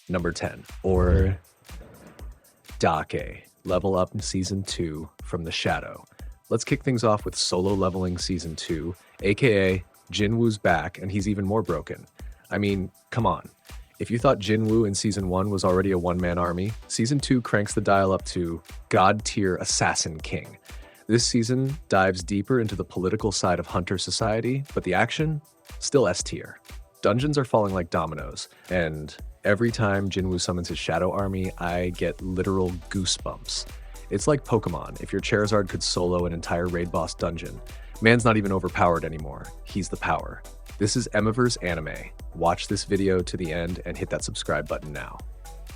Number 10, or Dake, Level Up Season 2 from the Shadow. Let's kick things off with Solo Leveling Season 2, aka Jinwoo's back, and he's even more broken. I mean, come on. If you thought Jinwoo in Season 1 was already a one-man army, Season 2 cranks the dial up to God-tier Assassin King. This season dives deeper into the political side of Hunter society, but the action? Still S-tier. Dungeons are falling like dominoes, and every time Jinwoo summons his shadow army, I get literal goosebumps. It's like Pokemon. If your Charizard could solo an entire raid boss dungeon, man's not even overpowered anymore. He's the power. This is Emiverse Anime. Watch this video to the end and hit that subscribe button now.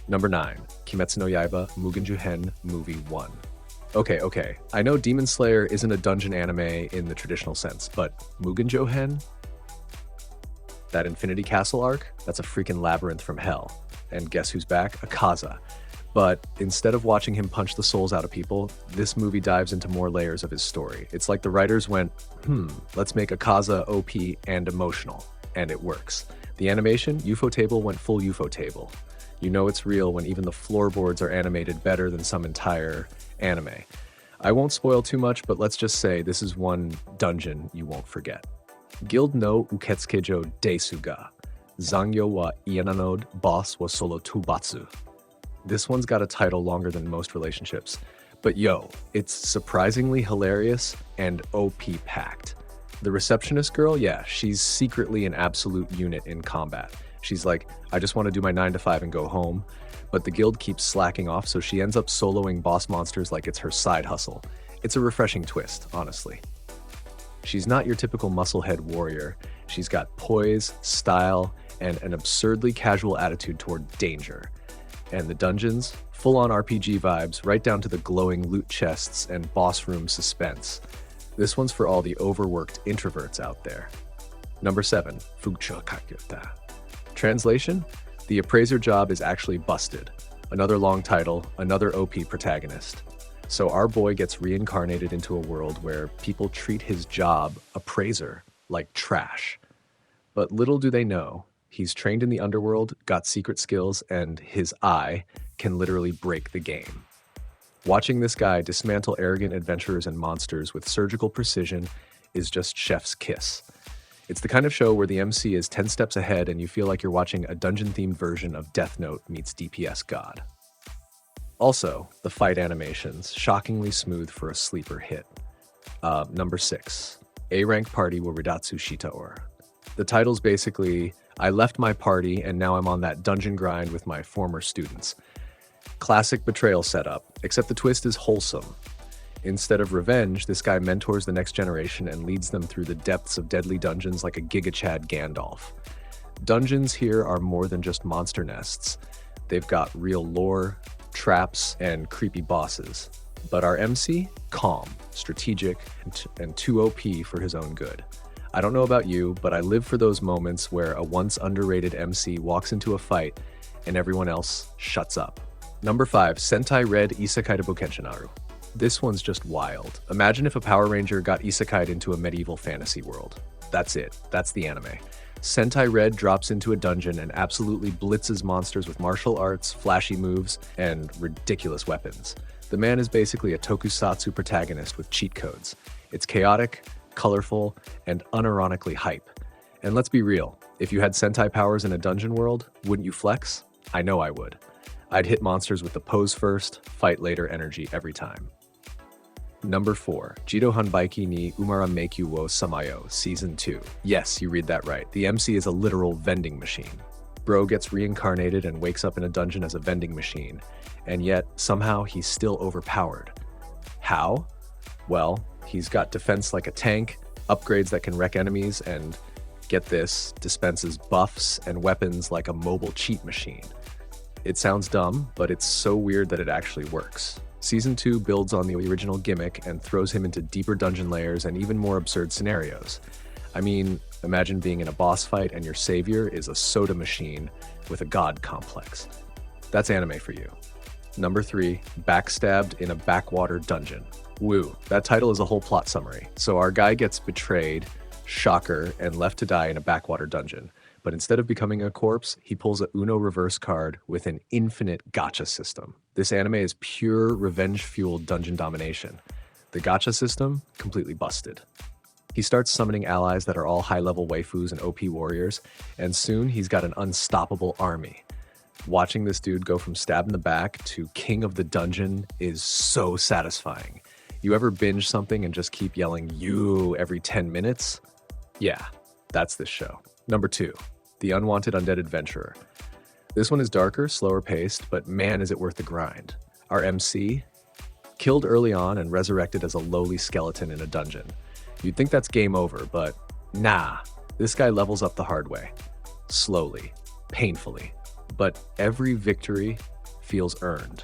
Number 9, Kimetsu no Yaiba Mugen Juhen Movie 1. Okay, I know Demon Slayer isn't a dungeon anime in the traditional sense, but Mugen Juhen? That Infinity Castle arc? That's a freaking labyrinth from hell. And guess who's back? Akaza. But instead of watching him punch the souls out of people, this movie dives into more layers of his story. It's like the writers went, let's make Akaza OP and emotional. And it works. The animation, Ufotable went full Ufotable. You know it's real when even the floorboards are animated better than some entire anime. I won't spoil too much, but let's just say this is one dungeon you won't forget. Guild no Uketsukejo desu ga. Zangyo wa iananode boss wa solo tubatsu. This one's got a title longer than most relationships, but yo, it's surprisingly hilarious and OP packed. The receptionist girl, yeah, she's secretly an absolute unit in combat. She's like, I just want to do my 9 to 5 and go home, but the guild keeps slacking off, so she ends up soloing boss monsters like it's her side hustle. It's a refreshing twist, honestly. She's not your typical musclehead warrior. She's got poise, style, and an absurdly casual attitude toward danger. And the dungeons, full-on RPG vibes, right down to the glowing loot chests and boss room suspense. This one's for all the overworked introverts out there. Number 7, Fugcho Kakyota. Translation? The appraiser job is actually busted. Another long title, another OP protagonist. So our boy gets reincarnated into a world where people treat his job, appraiser, like trash. But little do they know, he's trained in the underworld, got secret skills, and his eye can literally break the game. Watching this guy dismantle arrogant adventurers and monsters with surgical precision is just chef's kiss. It's the kind of show where the MC is 10 steps ahead and you feel like you're watching a dungeon-themed version of Death Note meets DPS God. Also, the fight animations, shockingly smooth for a sleeper hit. Number 6, A-Rank Party wa Ridatsu Shitaor. The title's basically, I left my party and now I'm on that dungeon grind with my former students. Classic betrayal setup, except the twist is wholesome. Instead of revenge, this guy mentors the next generation and leads them through the depths of deadly dungeons like a Giga Chad Gandalf. Dungeons here are more than just monster nests. They've got real lore, traps, and creepy bosses. But our MC? Calm, strategic, and too OP for his own good. I don't know about you, but I live for those moments where a once underrated MC walks into a fight and everyone else shuts up. Number 5, Sentai Red Isekai to Bokenshin-aru. This one's just wild. Imagine if a Power Ranger got isekai'd into a medieval fantasy world. That's it. That's the anime. Sentai Red drops into a dungeon and absolutely blitzes monsters with martial arts, flashy moves, and ridiculous weapons. The man is basically a tokusatsu protagonist with cheat codes. It's chaotic, colorful, and unironically hype. And let's be real, if you had Sentai powers in a dungeon world, wouldn't you flex? I know I would. I'd hit monsters with the pose first, fight later energy every time. Number 4, Jido Hanbaiki ni Umara Meikyu wo Samayo, Season 2. Yes, you read that right. The MC is a literal vending machine. Bro gets reincarnated and wakes up in a dungeon as a vending machine, and yet somehow he's still overpowered. How? Well, he's got defense like a tank, upgrades that can wreck enemies, and get this, dispenses buffs and weapons like a mobile cheat machine. It sounds dumb, but it's so weird that it actually works. Season 2 builds on the original gimmick and throws him into deeper dungeon layers and even more absurd scenarios. I mean, imagine being in a boss fight and your savior is a soda machine with a god complex. That's anime for you. Number 3, Backstabbed in a Backwater Dungeon. Woo, that title is a whole plot summary. So our guy gets betrayed, shocker, and left to die in a backwater dungeon. But instead of becoming a corpse, he pulls a Uno reverse card with an infinite gacha system. This anime is pure revenge-fueled dungeon domination. The gacha system, completely busted. He starts summoning allies that are all high-level waifus and OP warriors, and soon he's got an unstoppable army. Watching this dude go from stab in the back to king of the dungeon is so satisfying. You ever binge something and just keep yelling "you" every 10 minutes? Yeah, that's this show. Number 2, The Unwanted Undead Adventurer. This one is darker, slower paced, but man is it worth the grind. Our MC, killed early on and resurrected as a lowly skeleton in a dungeon. You'd think that's game over, but nah, this guy levels up the hard way. Slowly, painfully, but every victory feels earned.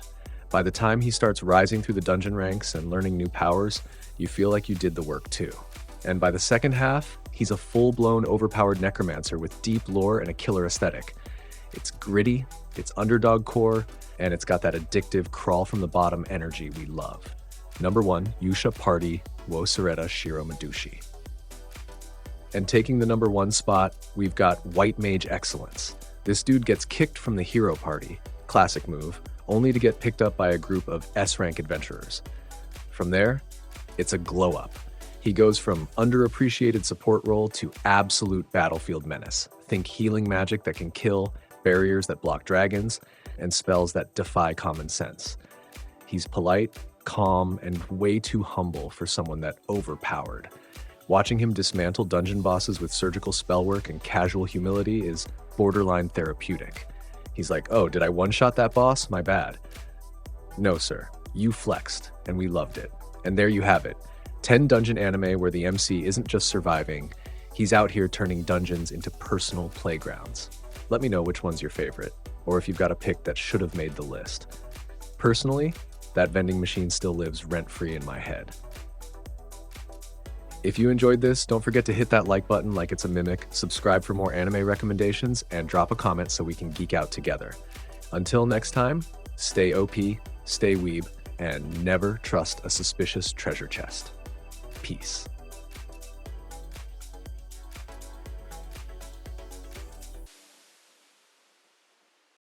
By the time he starts rising through the dungeon ranks and learning new powers, you feel like you did the work too. And by the second half, he's a full-blown overpowered necromancer with deep lore and a killer aesthetic. It's gritty, it's underdog core, and it's got that addictive crawl-from-the-bottom energy we love. Number 1, Yusha Party Wo Soreta Shiro Madushi. And taking the number 1 spot, we've got White Mage Excellence. This dude gets kicked from the hero party, classic move, only to get picked up by a group of S-rank adventurers. From there, it's a glow-up. He goes from underappreciated support role to absolute battlefield menace. Think healing magic that can kill, barriers that block dragons, and spells that defy common sense. He's polite, calm, and way too humble for someone that overpowered. Watching him dismantle dungeon bosses with surgical spellwork and casual humility is borderline therapeutic. He's like, oh, did I one-shot that boss? My bad. No, sir. You flexed, and we loved it. And there you have it. 10 dungeon anime where the MC isn't just surviving, he's out here turning dungeons into personal playgrounds. Let me know which one's your favorite, or if you've got a pick that should have made the list. Personally, that vending machine still lives rent-free in my head. If you enjoyed this, don't forget to hit that like button like it's a mimic, subscribe for more anime recommendations, and drop a comment so we can geek out together. Until next time, stay OP, stay weeb, and never trust a suspicious treasure chest. Peace.